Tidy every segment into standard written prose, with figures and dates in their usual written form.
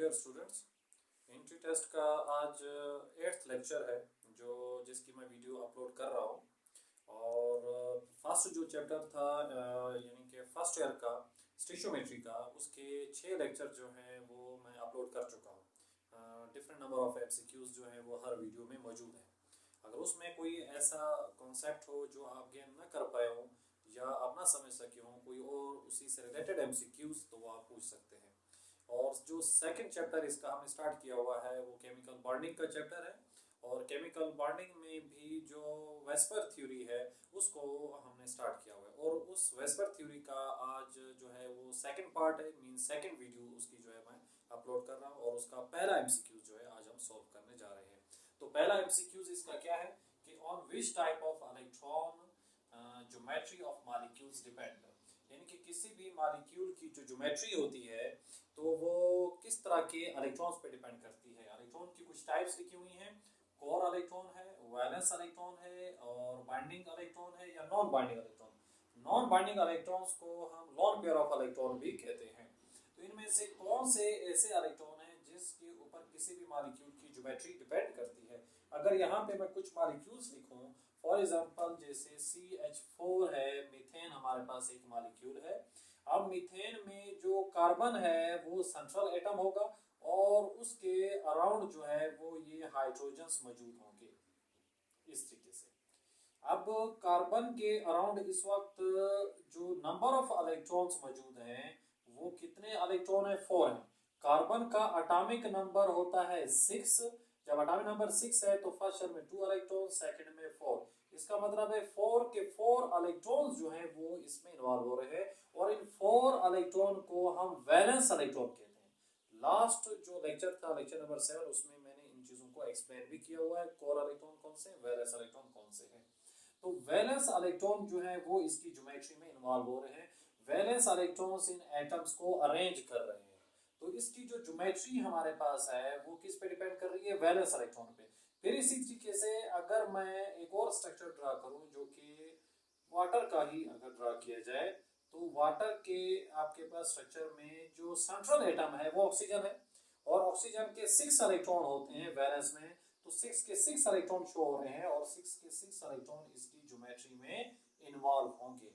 Dear students, entry test का आज 8th lecture है जिसकी मैं वीडियो अपलोड कर रहा हूँ। और फर्स्ट जो चैप्टर था यानी कि फर्स्ट ईयर का स्टिशोमेट्री का, उसके 6 लेक्चर जो हैं वो मैं अपलोड कर चुका हूँ। डिफरेंट नंबर ऑफ एमसीक्यूज जो हैं वो हर वीडियो में मौजूद हैं। अगर उसमें कोई ऐसा कॉन्सेप्ट हो जो आप गेन ना कर पाए हो या आप ना समझ सके हो, कोई और उसी से रिलेटेड एमसीक्यूज, तो वो आप पूछ सकते हैं। और जो सेकंड चैप्टर इसका हमने स्टार्ट किया हुआ है वो केमिकल बॉन्डिंग का चैप्टर है। और केमिकल बॉन्डिंग में भी जो वेस्पर थ्योरी है उसको हमने स्टार्ट किया हुआ है। और उस वेस्पर थ्योरी का आज जो है वो सेकंड पार्ट है, मीन सेकंड वीडियो उसकी जो है मैं अपलोड कर रहा हूँ। और उसका पहला एमसीक्यू जो है आज हम सॉल्व करने जा रहे हैं। तो पहला एमसीक्यूज इसका क्या है कि on which type of electron geometry of molecules depend, यानी कि किसी भी मॉलिक्यूल की जो ज्योमेट्री होती है तो वो किस तरह के इलेक्ट्रॉन्स पे डिपेंड करती है। इलेक्ट्रॉन की कुछ टाइप्स लिखी हुई हैं, कोर इलेक्ट्रॉन है, वैलेंस इलेक्ट्रॉन है, और बाइंडिंग इलेक्ट्रॉन है या non binding electron. Non binding electrons को हम लोन पेयर ऑफ इलेक्ट्रॉन भी कहते हैं। तो इनमें से कौन से ऐसे इलेक्ट्रॉन हैं जिसके ऊपर किसी भी मॉलिक्यूल की ज्योमेट्री डिपेंड करती है। अगर यहाँ पे मैं कुछ मॉलिक्यूल्स लिखूं, फॉर एग्जांपल जैसे CH4 है, मीथेन हमारे पास एक मॉलिक्यूल है। अब मीथेन में जो कार्बन है वो सेंट्रल एटम होगा और उसके अराउंड जो है वो ये हाइड्रोजन्स मौजूद होंगे इस तरीके से। अब कार्बन के अराउंड इस वक्त जो नंबर ऑफ इलेक्ट्रॉन्स मौजूद हैं वो कितने इलेक्ट्रॉन है? 4 है। कार्बन का एटॉमिक नंबर होता है 6। जब एटॉमिक नंबर 6 है तो फर्स्ट शेल में 2 इलेक्ट्रॉन, सेकंड में 4। इसका मतलब है 4 के 4 इलेक्ट्रॉन्स जो हैं वो इसमें इन्वॉल्व हो रहे हैं। और इन 4 इलेक्ट्रॉन को हम वैलेंस इलेक्ट्रॉन कहते हैं। लास्ट जो लेक्चर था, लेक्चर नंबर 7, उसमें मैंने इन चीजों को एक्सप्लेन भी किया हुआ है। कोर इलेक्ट्रॉन कौन से, वैलेंस इलेक्ट्रॉन कौन से हैं। तो वैलेंस इलेक्ट्रॉन जो है वो इसकी ज्योमेट्री में इन्वॉल्व हो रहे हैं। वैलेंस इलेक्ट्रॉन्स इन एटम्स को अरेंज कर रहे हैं। तो इसकी जो ज्योमेट्री हमारे पास है वो किस पे डिपेंड कर रही है? वैलेंस इलेक्ट्रॉन पे। फिर इसी तरीके से अगर मैं एक और स्ट्रक्चर ड्रा करूं जो कि वाटर का ही अगर ड्रा किया जाए, तो वाटर के आपके पास स्ट्रक्चर में जो सेंट्रल एटम है वो ऑक्सीजन है। और ऑक्सीजन के 6 इलेक्ट्रॉन होते हैं वैलेंस में। तो 6 के 6 इलेक्ट्रॉन शो हो रहे हैं और 6 के 6 इलेक्ट्रॉन इसकी ज्योमेट्री में इन्वॉल्व होंगे।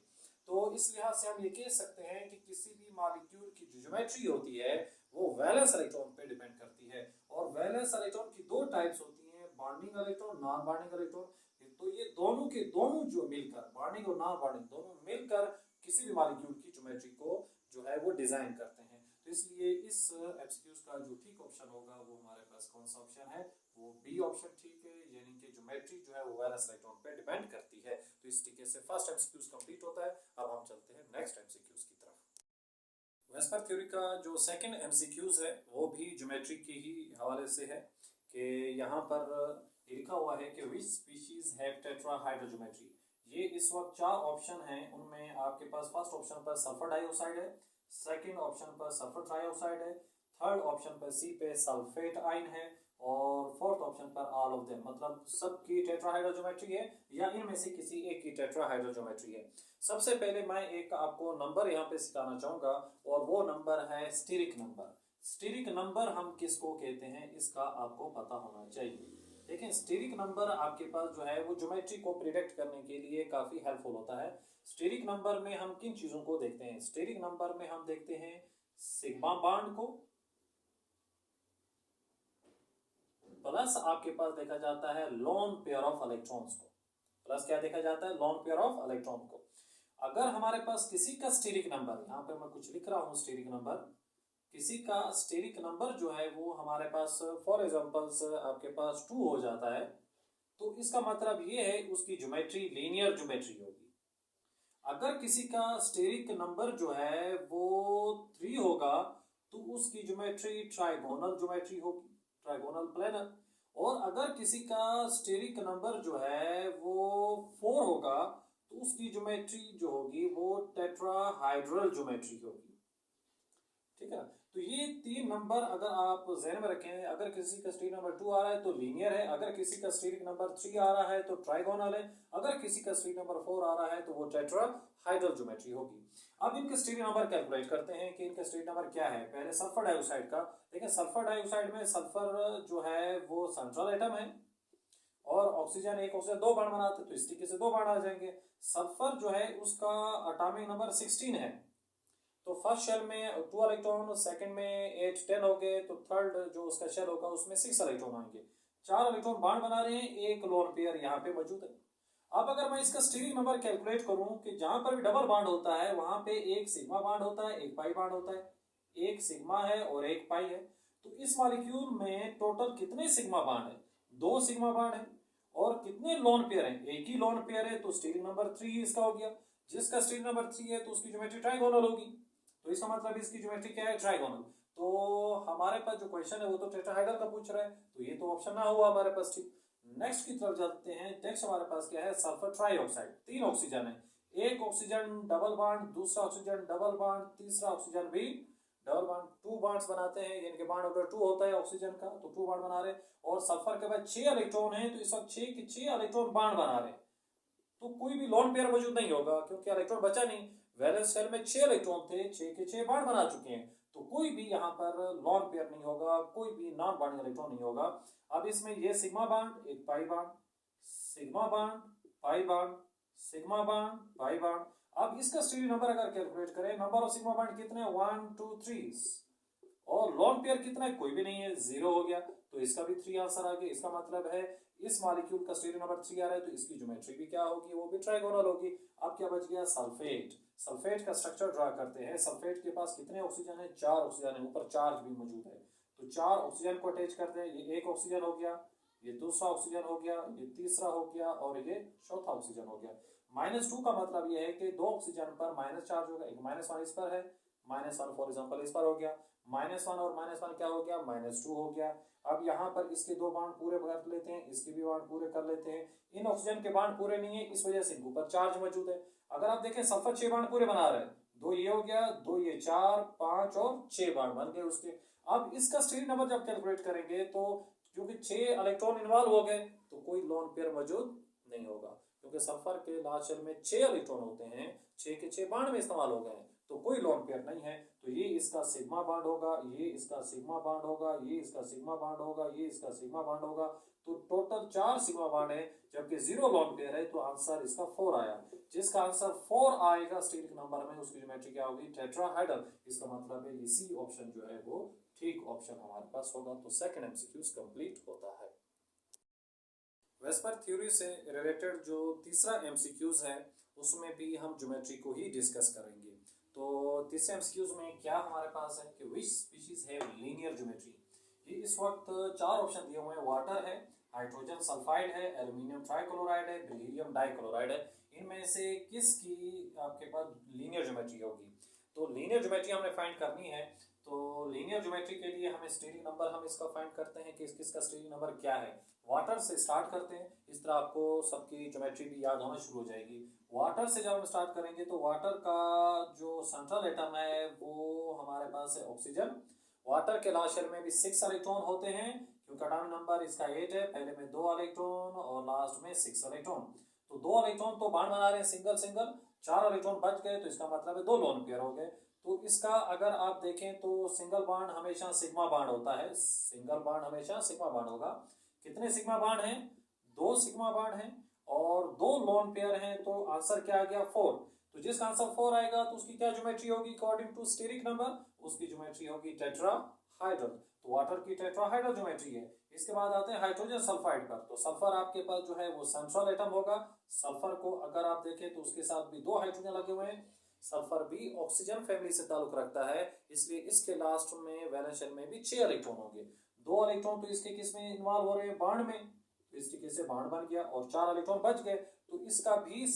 तो इस लिहाज से हम ये कह सकते हैं कि किसी भी मॉलिक्यूल की जो ज्योमेट्री होती है वो वैलेंस इलेक्ट्रॉन पे डिपेंड करती है। और वैलेंस इलेक्ट्रॉन की 2 टाइप्स होती हैं, bonding electron, non bonding electron. तो ये दोनों के दोनों जो मिलकर, बॉन्डिंग और नॉन बॉन्डिंग दोनों मिलकर किसी भी मॉलिक्यूल की ज्योमेट्री को जो है वो डिजाइन करते हैं। तो इसलिए इस एमसीक्यूज का जो ठीक ऑप्शन होगा वो हमारे पास कौन सा ऑप्शन है? वो बी ऑप्शन ठीक है, यानी कि ज्योमेट्री जो है वो वैलेंस इलेक्ट्रॉन पे डिपेंड करती है। तो इस तरीके से फर्स्ट एमसीक्यूज कंप्लीट होता है। अब हम चलते हैं नेक्स्ट एमसीक्यूज की तरफ। वेस्पर थ्योरी का जो सेकंड एमसीक्यूज है वो भी ज्योमेट्री के ही हवाले से है कि यहाँ पर लिखा हुआ है कि विच स्पीशीज हैव टेट्राहाइड्रोज्योमेट्री। ये इस वक्त 4 ऑप्शन हैं, उनमें आपके पास फर्स्ट ऑप्शन पर सल्फर डाइऑक्साइड है, सेकंड ऑप्शन पर सल्फर ट्राइऑक्साइड है, थर्ड ऑप्शन पर सी पे सल्फेट आयन है, और फोर्थ ऑप्शन पर ऑल ऑफ देम, मतलब सबकी टेट्राहाइड्रोज्योमेट्री है या इनमें से किसी एक की टेट्राहाइड्रोज्योमेट्री है। सबसे पहले मैं एक आपको नंबर यहाँ पे सिखाना चाहूंगा और वो नंबर है स्टीरिक नंबर। स्टीरिक नंबर हम किसको कहते हैं इसका आपको पता होना चाहिए। लेकिन स्टीरिक नंबर आपके पास जो है वो ज्योमेट्री को प्रिडिक्ट करने के लिए काफी हेल्पफुल होता है। स्टीरिक नंबर में हम किन चीजों को देखते हैं? स्टीरिक नंबर में हम देखते हैं सिग्मा बॉन्ड को, प्लस आपके पास देखा जाता है लोन पेयर ऑफ इलेक्ट्रॉन्स को। प्लस क्या देखा जाता है? लोन पेयर ऑफ इलेक्ट्रॉन को। अगर हमारे पास किसी का स्टीरिक नंबर, यहाँ पे मैं कुछ लिख रहा हूँ स्टीरिक नंबर, किसी का स्टीरिक नंबर जो है वो हमारे पास फॉर एग्जांपल आपके पास 2 हो जाता है, तो इसका मतलब ये है उसकी ज्योमेट्री लीनियर ज्योमेट्री होगी। अगर किसी का स्टीरिक नंबर जो है वो 3 होगा तो उसकी ज्योमेट्री ट्राइगोनल ज्योमेट्री होगी, ट्राइगोनल प्लेनर। और अगर किसी का स्टीरिक नंबर जो है वो 4 होगा तो उसकी ज्योमेट्री जो होगी वो टेट्राहाइड्रल ज्योमेट्री होगी। ठीक है, तो ये 3 स्टीरिक नंबर अगर आप ध्यान में रखें, अगर किसी का स्टीरिक नंबर 2 आ रहा है तो लीनियर है, अगर किसी का स्टीरिक नंबर 3 आ रहा है तो ट्राइगोनल है, अगर किसी का स्टीरिक नंबर 4 आ रहा है तो वो टेट्राहाइड्रल ज्योमेट्री होगी। अब इनके स्टीरिक नंबर कैलकुलेट करते हैं कि इनका स्टीरिक नंबर क्या है। पहले सल्फर डाइऑक्साइड का देखिए, सल्फर डाइऑक्साइड में सल्फर जो है वो सेंट्रल एटम है और ऑक्सीजन एक ऑक्सीजन 2 बाण बनाते हैं तो इस तरीके से 2 बाण आ जाएंगे। सल्फर जो है उसका एटॉमिक नंबर 16 है, तो फर्स्ट शेल में 2 इलेक्ट्रॉन, सेकंड में 8 10 हो गए, तो थर्ड जो उसका शेल होगा उसमें 6 इलेक्ट्रॉन आएंगे। 4 इलेक्ट्रॉन बाण बना रहे हैं, एक लोन पेयर यहाँ पे मौजूद है। अब अगर मैं इसका स्टीरिक नंबर कैलकुलेट करूं कि जहां पर भी डबल बॉन्ड होता है वहां पे एक सिग्मा बॉन्ड होता है, एक पाई बॉन्ड होता है, एक सिग्मा है और एक पाई है, तो इस मॉलिक्यूल में टोटल कितने सिग्मा बॉन्ड है? 2 सिग्मा बॉन्ड है। और कितने लोन पेयर है? एक ही लोन पेयर है, तो स्टीरिक नंबर 3 इसका हो गया। जिसका स्टीरिक नंबर 3 है तो उसकी ज्योमेट्री ट्राइगोनल होगी, तो इसका मतलब इसकी ज्योमेट्री क्या है? ट्राइगोनल। तो हमारे पास जो क्वेश्चन है वो तो टेट्राहाइड्रल का पूछ रहा है, तो ये तो ऑप्शन ना हुआ हमारे पास, ठीक। नेक्स्ट की तरफ जाते हैं। नेक्स्ट हमारे पास क्या है? Sulphur trioxide. 3 ऑक्सीजन है, एक ऑक्सीजन डबल बॉन्ड, दूसरा ऑक्सीजन डबल बॉन्ड, तीसरा ऑक्सीजन भी डबल बॉन्ड। 2 बॉन्ड्स बनाते हैं, यानी कि बॉन्ड अगर 2 होता है ऑक्सीजन का तो 2 बॉन्ड बना रहे। और सल्फर के बाद 6 इलेक्ट्रॉन है, तो इस वक्त 6 के 6 इलेक्ट्रॉन बॉन्ड बना रहे, तो कोई भी लोन पेयर मौजूद नहीं होगा क्योंकि इलेक्ट्रॉन बचा नहीं। वैलेंस शेल में 6 इलेक्ट्रॉन थे, 6 के 6 बॉन्ड बना चुके हैं, तो कोई भी यहाँ पर लोन पेयर नहीं होगा, कोई भी नॉन बॉन्डिंग इलेक्ट्रॉन नहीं होगा। अब इसमें ये सिग्मा बॉन्ड, एक pi bond, sigma bond, pi bond, sigma bond, pi bond. अब इसका स्टीरिक नंबर अगर कैलकुलेट करें, नंबर ऑफ सिग्मा बॉन्ड कितने? 1 2 3, और लोन पेयर कितना है? कोई भी नहीं है, 0 हो गया, तो इसका भी 3 आंसर आ गया। इसका मतलब है इस मॉलिक्यूल का स्टीरिक नंबर 3 आ रहा है तो इसकी ज्योमेट्री भी क्या होगी? वो भी ट्राइगोनल होगी। अब क्या बच गया? सल्फेट। सल्फेट का स्ट्रक्चर ड्रा करते हैं। सल्फेट के पास कितने ऑक्सीजन है? 4 ऑक्सीजन है, ऊपर चार्ज भी मौजूद है, तो 4 ऑक्सीजन को अटैच करते हैं। ये एक ऑक्सीजन हो गया, ये दूसरा ऑक्सीजन हो गया, ये तीसरा हो गया और ये चौथा ऑक्सीजन हो गया। -2 का मतलब ये है कि 2 ऑक्सीजन पर माइनस चार्ज होगा, एक -1 इस पर है, -1 फॉर एग्जांपल इस पर हो गया, -1 और -1 क्या हो गया? -2 हो गया। अब यहाँ पर इसके 2 बाण पूरे कर लेते हैं, इसके भी बाण पूरे कर लेते हैं। इन ऑक्सीजन के बाण पूरे नहीं है, इस वजह से इनके ऊपर चार्ज मौजूद है। अगर आप देखें सल्फर 6 बाण पूरे बना रहे हैं, 2 ये हो गया, 2 ये, 4 5 और 6 बाण बन गए उसके। अब इसका स्टीरिक नंबर जब कैलकुलेट करेंगे तो क्योंकि 6 इलेक्ट्रॉन इन्वॉल्व हो गए तो कोई लोन पेयर मौजूद नहीं होगा, क्योंकि सल्फर के लास्ट शेल में 6 इलेक्ट्रॉन होते हैं, 6 के 6 बाण में इस्तेमाल हो गए हैं, तो कोई लोन पेयर नहीं है। तो ये इसका सिग्मा बॉन्ड होगा, ये इसका सिग्मा बॉन्ड होगा, ये इसका सिग्मा बॉन्ड होगा, ये इसका सिग्मा बॉन्ड होगा, तो टोटल 4 सिग्मा बॉन्ड है, जबकि 0 लोन पेयर है, तो आंसर इसका 4 आया। जिसका आंसर 4 आएगा स्टीरिक नंबर में, उसकी ज्योमेट्री क्या होगी? टेट्राहाइड्रल। इसका मतलब है ये सी ऑप्शन जो है वो ठीक ऑप्शन हमारे पास होगा। तो सेकंड एमसीक्यूज कंप्लीट होता है। वेस्पर थ्योरी से रिलेटेड जो तीसरा एमसीक्यूज है उसमें भी हम ज्योमेट्री को ही डिस्कस करेंगे। तो तीसरे एमसीक्यूज में क्या हमारे पास है कि विच स्पीशीज हैव लीनियर ज्योमेट्री। ये इस वक्त 4 ऑप्शन दिए हुए हैं। वाटर है, हाइड्रोजन सल्फाइड है, एल्यूमिनियम ट्राइक्लोराइड है, बेरिलियम डाइक्लोराइड है। इनमें से किसकी आपके पास लीनियर ज्योमेट्री होगी? तो लीनियर ज्योमेट्री हमने फाइंड करनी है। तो लीनियर ज्योमेट्री के लिए हमें स्टीरिक नंबर हम इसका फाइंड करते हैं कि किसका स्टीरिक नंबर क्या है। वाटर से स्टार्ट करते हैं, इस तरह आपको सबकी ज्योमेट्री भी याद होना शुरू हो जाएगी। वाटर से जब हम स्टार्ट करेंगे तो वाटर का जो सेंट्रल एटम है वो हमारे पास है ऑक्सीजन। वाटर के लास्ट शेल में भी 6 इलेक्ट्रॉन होते हैं, क्योंकि एटॉमिक नंबर इसका 8 है, पहले में 2 इलेक्ट्रॉन और लास्ट में 6 इलेक्ट्रॉन। तो 2 इलेक्ट्रॉन तो बांड बना रहे हैं सिंगल सिंगल, 4 इलेक्ट्रॉन बच गए, तो इसका मतलब है 2 लोन पेयर हो गए। तो इसका अगर आप देखें तो सिंगल बांड हमेशा सिग्मा बांड होता है, सिंगल बांड हमेशा सिग्मा बांड होगा। कितने सिग्मा बांड हैं? 2 सिग्मा बांड हैं और 2 लोन पेयर हैं, तो आंसर क्या आ गया? 4। तो जिसका आंसर 4 आएगा तो उसकी क्या ज्योमेट्री होगी अकॉर्डिंग टू स्टीरिक नंबर? उसकी ज्योमेट्री होगी टेट्राहाइड्रल। तो वाटर की टेट्राहाइड्रल ज्योमेट्री है। इसके बाद आते हैं हाइड्रोजन सल्फाइड पर। तो सल्फर आपके पास जो है वो सेंट्रल एटम होगा। सल्फर को अगर आप देखें तो उसके साथ भी 2 हाइड्रोजन लगे हुए हैं। सल्फर भी ऑक्सीजन फैमिली से ताल्लुक रखता है, इसलिए इसके लास्ट में वैलेंस शेल में भी 6 इलेक्ट्रॉन होंगे। 2 इलेक्ट्रॉन तो इसके किस में इन्वॉल्व हो रहे हैं? बॉन्ड में, तो इस तरीके से बॉन्ड बन गया और 4 इलेक्ट्रॉन बच गए। तो इसका भी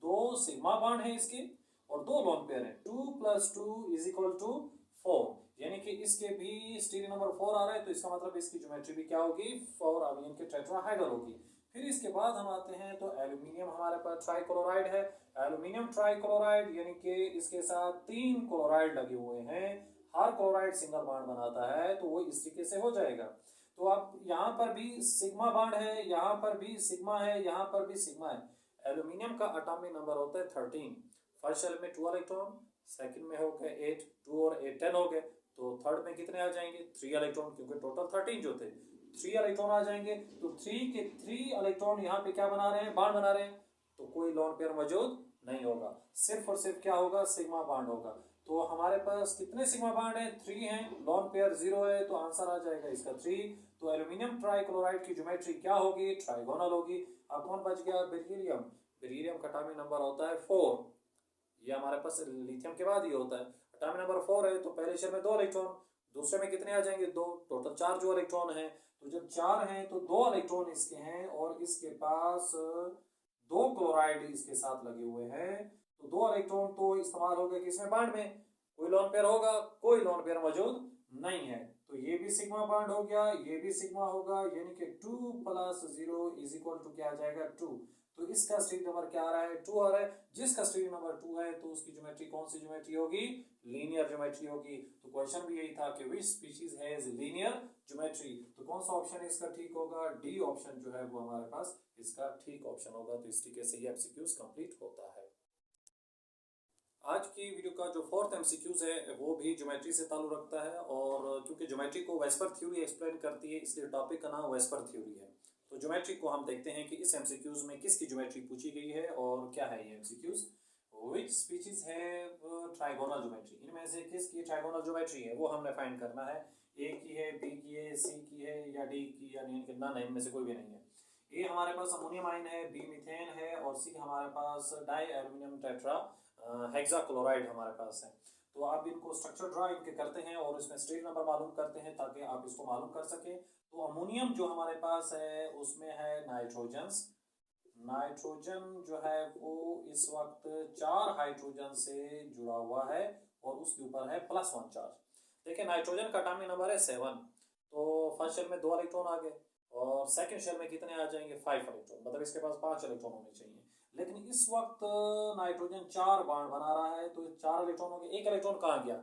2 सिग्मा बॉन्ड है इसके और 2 लोन पेयर है। 2 + 2 = 4, यानी कि इसके भी स्टीरिक नंबर 4 आ रहा है, तो इसका मतलब इसकी ज्योमेट्री भी क्या होगी? 4 अमीन के टेट्राहाइड्रल होगी। फिर इसके बाद हम आते हैं तो एल्यूमिनियम हमारे पास ट्राइक्लोराइड है। एल्यूमिनियम ट्राइक्लोराइड यानी कि इसके साथ 3 क्लोराइड लगे हुए हैं। हर क्लोराइड सिंगल बॉन्ड बनाता है तो वो इस तरीके से हो जाएगा। तो अब यहाँ पर भी सिग्मा बॉन्ड है, यहाँ पर भी सिग्मा है, यहाँ पर भी सिग्मा है। एल्यूमिनियम का एटॉमिक नंबर होता है 13। फर्स्ट शेल में 2 इलेक्ट्रॉन, सेकंड में हो गए 8, 2 और 8 10 हो गए। तो थर्ड में कितने आ जाएंगे? 3 इलेक्ट्रॉन, क्योंकि टोटल 13 जो थे 3 इलेक्ट्रॉन आ जाएंगे। तो 3 के 3 इलेक्ट्रॉन यहाँ पे क्या बना रहे हैं? बॉन्ड बना रहे हैं। तो कोई लोन पेयर मौजूद नहीं होगा, सिर्फ और सिर्फ क्या होगा? सिग्मा बॉन्ड होगा। तो हमारे पास कितने सिग्मा बॉन्ड है? 3 हैं। लोन पेयर 0 है तो आंसर आ जाएगा इसका 3। तो एल्यूमिनियम ट्राइक्लोराइड की ज्योमेट्री क्या होगी? ट्राइगोनल होगी। अब कौन बच गया? बेरिलियम। बेरिलियम का एटॉमिक नंबर होता है 4। ये हमारे पास लिथियम के बाद ही होता है। एटॉमिक नंबर 4 है तो पहले शेल में 2 इलेक्ट्रॉन, दूसरे में कितने आ जाएंगे? 2। टोटल 4 जो इलेक्ट्रॉन है। तो जब 4 हैं तो 2 इलेक्ट्रॉन इसके हैं और इसके पास 2 क्लोराइड इसके साथ लगे हुए हैं। तो 2 इलेक्ट्रॉन तो इस्तेमाल हो गए किसमें? बॉन्ड में। कोई लोन पेयर होगा? कोई लोन पेयर मौजूद नहीं है। तो ये भी सिग्मा बॉन्ड हो गया, ये भी सिग्मा होगा, यानी कि 2 + 0 = क्या आ जाएगा? 2। तो इसका स्ट्रिंग नंबर क्या आ रहा है? 2 आ रहा है। जिसका स्ट्रिंग नंबर 2 है तो उसकी ज्योमेट्री कौन सी ज्योमेट्री होगी? लीनियर ज्योमेट्री होगी। तो क्वेश्चन भी यही था कि विच स्पीशीज हैज लीनियर ज्योमेट्री। तो कौन सा ऑप्शन इसका ठीक होगा? डी ऑप्शन जो है वो हमारे पास इसका ठीक ऑप्शन होगा। तो इस तरीके से ये एमसीक्यूज कंप्लीट होता है। आज की वीडियो का जो फोर्थ एमसीक्यूज है वो भी ज्योमेट्री से ताल्लुक रखता है, और क्योंकि ज्योमेट्री को वेस्पर थ्योरी एक्सप्लेन करती है इसलिए टॉपिक का नाम वेस्पर थ्योरी है। तो ज्योमेट्री को हम देखते हैं कि इस एमसीक्यूज में किसकी ज्योमेट्री पूछी गई है और क्या है ये एमसीक्यूज। विच स्पीशीज है ट्राइगोनल ज्योमेट्री, इनमें से किसकी ट्राइगोनल ज्योमेट्री है वो हमने फाइंड करना है। ए की है, बी की है, सी की है या डी की, यानी कि नन है, इनमें से कोई भी नहीं है। ए हमारे पास अमोनियम आयन है, बी मीथेन है और सी हमारे पास डाई एल्यूमिनियम टेट्रा हेक्साक्लोराइड हमारे पास है। तो आप इनको स्ट्रक्चर ड्रा इनके करते हैं और इसमें स्ट्रेट नंबर मालूम करते हैं ताकि आप इसको मालूम कर सकें। तो अमोनियम जो हमारे पास है उसमें है नाइट्रोजन। नाइट्रोजन जो है वो इस वक्त 4 हाइड्रोजन से जुड़ा हुआ है और उसके ऊपर है +1 चार्ज। देखिए नाइट्रोजन का एटॉमिक नंबर है 7। तो फर्स्ट शेल में 2 इलेक्ट्रॉन आ गए और सेकंड शेल में कितने आ जाएंगे? 5 इलेक्ट्रॉन, मतलब इसके पास 5 इलेक्ट्रॉन होने चाहिए। लेकिन इस वक्त नाइट्रोजन 4 बॉन्ड बना रहा है तो 4 इलेक्ट्रॉन हो गए। एक इलेक्ट्रॉन कहाँ गया?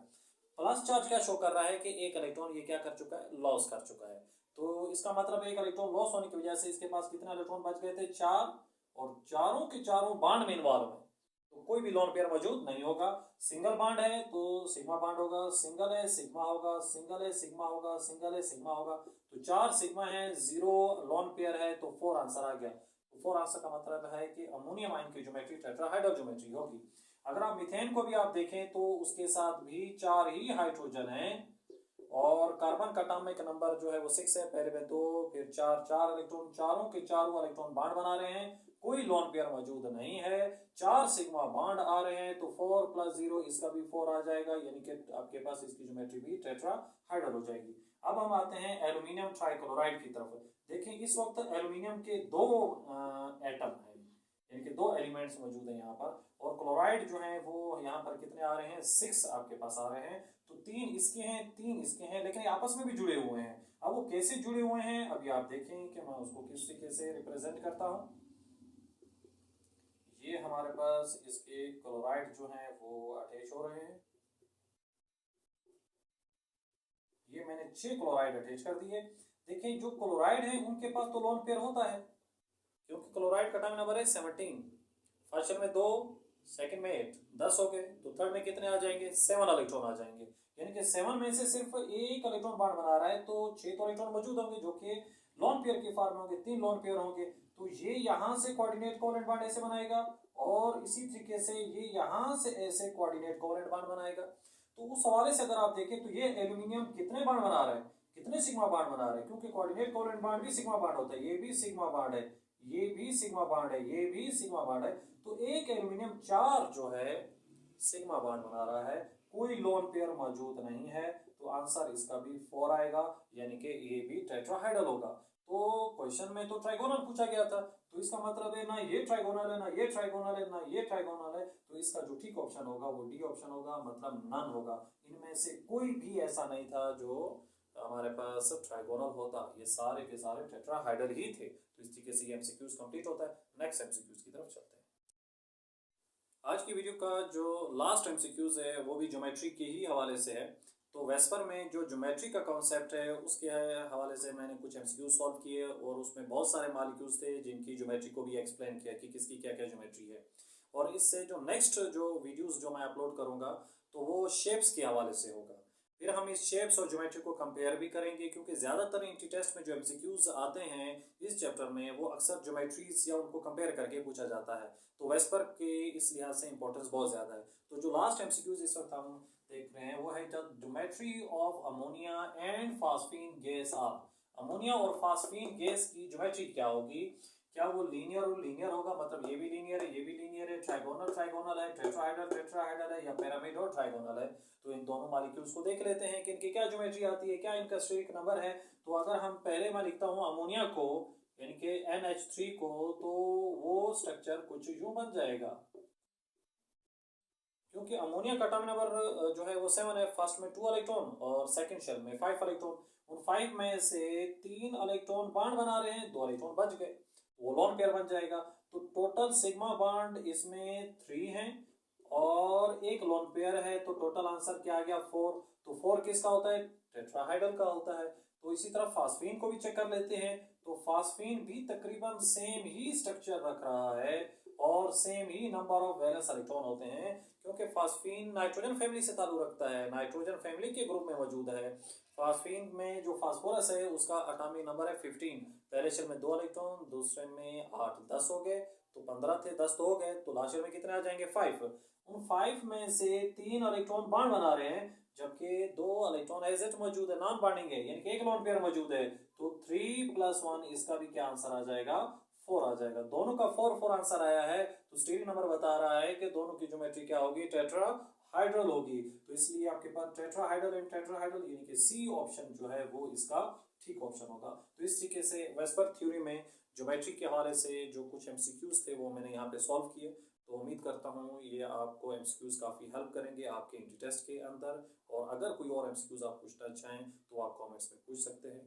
प्लस चार्ज क्या शो कर रहा है कि एक इलेक्ट्रॉन ये क्या कर चुका है? लॉस कर चुका है। तो इसका मतलब एक इलेक्ट्रॉन लॉस होने की वजह से इसके पास कितने इलेक्ट्रॉन बच गए थे? 4। और चारों के चारों बॉन्ड में इन्वॉल्व है तो कोई भी लोन पेयर मौजूद नहीं होगा। सिंगल बॉन्ड है तो सिग्मा बॉन्ड होगा, सिंगल है सिग्मा होगा, सिंगल है सिग्मा होगा, सिंगल है सिग्मा होगा। तो 4 सिग्मा है, 0 लोन पेयर है तो 4 आंसर आ गया। तो 4 आंसर का मतलब है कि अमोनियम आयन की ज्योमेट्री टेट्राहाइड्रल ज्योमेट्री होगी। अगर आप मीथेन को भी आप देखें तो उसके साथ भी 4 ही हाइड्रोजन हैं और कार्बन का एटॉमिक नंबर जो है वो 6 है। पहले में 2 फिर 4, 4 इलेक्ट्रॉन, चारों के चारों इलेक्ट्रॉन बॉन्ड बना रहे हैं, कोई लोन पेयर मौजूद नहीं है। 4 सिग्मा बॉन्ड आ रहे हैं तो 4 + 0 इसका भी 4 आ जाएगा, यानी कि आपके पास इसकी ज्योमेट्री भी टेट्राहाइड्रल हो जाएगी। अब हम आते हैं एल्यूमिनियम ट्राइक्लोराइड की तरफ। देखिए इस वक्त एल्यूमिनियम के 2 एटम हैं, यानी कि 2 एलिमेंट्स मौजूद हैं यहाँ पर, और क्लोराइड जो है वो यहाँ पर कितने आ रहे हैं? 6 आपके पास आ रहे हैं। तो 3 इसके हैं, 3 इसके हैं, लेकिन आपस में भी जुड़े हुए हैं। अब वो कैसे जुड़े हुए हैं अभी आप देखें कि मैं उसको किस तरीके से रिप्रेजेंट करता हूँ। ये हमारे पास इसके क्लोराइड जो हैं वो अटैच हो रहे हैं। ये मैंने 6 क्लोराइड अटैच कर दिए। देखिए जो क्लोराइड है उनके पास तो लोन पेयर होता है, क्योंकि क्लोराइड का एटॉमिक नंबर है 17। फर्स्ट शेल में 2, सेकंड में 8, 10 हो गए। तो थर्ड में कितने आ जाएंगे? 7 इलेक्ट्रॉन आ जाएंगे, यानी कि 7 में से सिर्फ एक इलेक्ट्रॉन बॉन्ड बना रहा है तो 6 तो इलेक्ट्रॉन मौजूद होंगे जो कि लोन पेयर के फॉर्म में होंगे, 3 लोन पेयर होंगे। तो ये यहाँ से कोऑर्डिनेट कोवेलेंट बॉन्ड ऐसे बनाएगा और इसी तरीके से ये यहाँ से ऐसे कोऑर्डिनेट कोवेलेंट बॉन्ड बनाएगा। तो उस हवाले से अगर आप देखें तो ये एल्यूमिनियम कितने बॉन्ड बना रहा है? कितने सिग्मा बॉन्ड बना रहे हैं? क्योंकि कोऑर्डिनेट कोवेलेंट बॉन्ड भी सिग्मा बॉन्ड होता है। ये भी सिग्मा बॉन्ड है, ये भी सिग्मा बॉन्ड है, ये भी सिग्मा बॉन्ड है। तो एक एल्यूमिनियम 4 जो है सिग्मा बॉन्ड बना रहा है, कोई लोन पेयर मौजूद नहीं है। तो आंसर इसका भी 4 आएगा, यानी कि ये भी टेट्राहाइड्रल होगा। तो क्वेश्चन में तो ट्राइगोनल पूछा गया था, तो इसका मतलब है ना ये ट्राइगोनल है, ना ये ट्राइगोनल है, ना ये ट्राइगोनल है। तो इसका जो ठीक ऑप्शन होगा वो डी ऑप्शन होगा, मतलब नन होगा। इनमें से कोई भी ऐसा नहीं था जो हमारे पास ट्राइगोनल होता, ये सारे के सारे टेट्राहाइड्रल ही थे। तो इस तरीके से ये एमसीक्यूज कंप्लीट होता है। नेक्स्ट एमसीक्यूज की तरफ चलते हैं। आज की वीडियो का जो लास्ट एमसीक्यूज है वो भी ज्योमेट्री के ही हवाले से है। तो वेस्पर में जो ज्योमेट्री का कॉन्सेप्ट है उसके हवाले से मैंने कुछ एमसीक्यू सॉल्व किए और उसमें बहुत सारे मॉलिक्यूल्स थे जिनकी ज्योमेट्री को भी एक्सप्लेन किया कि किसकी क्या क्या ज्योमेट्री है। और इससे जो नेक्स्ट जो वीडियोस जो मैं अपलोड करूँगा तो वो शेप्स के हवाले से होगा। फिर हम इस शेप्स और ज्योमेट्री को कंपेयर भी करेंगे, क्योंकि ज़्यादातर इंटी टेस्ट में जो एमसीक्यूज आते हैं इस चैप्टर में वो अक्सर ज्योमेट्रीज या उनको कंपेयर करके पूछा जाता है। तो वेस्पर के इस लिहाज से इंपॉर्टेंस बहुत ज़्यादा है। तो जो लास्ट एमसीक्यूज इस वक्त हम देख रहे हैं वो है the geometry of ammonia and phosphine gas are. Ammonia और फास्फीन गैस की ज्योमेट्री क्या होगी, क्या वो लीनियर और लीनियर होगा, मतलब ये भी लीनियर है ये भी लीनियर है, ट्राइगोनल ट्राइगोनल है, टेट्राहेड्रल टेट्राहेड्रल है, या पिरामिड और ट्राइगोनल है। तो इन दोनों मॉलिक्यूल्स को देख लेते हैं कि इनकी क्या ज्योमेट्री आती है, क्या इनका स्टेरिक नंबर है। तो अगर हम पहले मैं लिखता हूँ अमोनिया को यानी कि NH3 को, तो वो स्ट्रक्चर कुछ यूं बन जाएगा, क्योंकि अमोनिया का एटॉमिक नंबर जो है वो 7 है। फर्स्ट में 2 इलेक्ट्रॉन और सेकंड शेल में 5 इलेक्ट्रॉन। उन 5 में से 3 इलेक्ट्रॉन बॉन्ड बना रहे हैं, 2 इलेक्ट्रॉन बच गए, वो लोन पेयर बन जाएगा। तो टोटल सिग्मा बॉन्ड इसमें 3 है और एक लोन पेयर है, तो टोटल आंसर क्या आ गया 4। तो 4 किसका होता है, टेट्राहाइड्रल का होता है। तो इसी तरह फास्फीन को भी चेक कर लेते हैं। तो फास्फीन भी तकरीबन सेम ही स्ट्रक्चर रख रहा है और same he number of valence electron होते हैं, क्योंकि फास्फीन नाइट्रोजन फैमिली से ताल्लुक रखता है, नाइट्रोजन फैमिली के ग्रुप में मौजूद है। फास्फीन में जो फास्फोरस है उसका एटॉमिक नंबर है 15। पहले शेल में 2 इलेक्ट्रॉन, दूसरे में 8, 10 हो गए, तो 15 थे 10 तो हो गए, तो लास्ट शेल में कितने आ जाएंगे 5। उन 5 में से 3 इलेक्ट्रॉन बॉन्ड बना रहे हैं, जबकि 2 इलेक्ट्रॉन एज इट मौजूद है, नॉन बॉन्डिंग है, यानी कि एक लोन पेयर मौजूद है। तो 3 + 1 इसका भी क्या आंसर आ जाएगा, 4 आ जाएगा। दोनों का 4 आंसर आया है। तो स्टेरिक नंबर बता रहा है कि दोनों की ज्योमेट्री क्या होगी, टेट्राहाइड्रल होगी। तो इसलिए आपके पास टेट्राहाइड्रल एंड टेट्राहाइड्रल यानी कि सी ऑप्शन जो है वो इसका ठीक ऑप्शन होगा। तो इस तरीके से वेस्पर थ्योरी में ज्योमेट्री के हवाले से जो कुछ एमसीक्यूज थे वो मैंने यहाँ पे सॉल्व किए। तो उम्मीद करता हूँ ये आपको एमसीक्यूज काफ़ी हेल्प करेंगे आपके इंटी टेस्ट के अंदर। और अगर कोई और एमसीक्यूज आप पूछना चाहें तो आप कमेंट्स में पूछ सकते हैं।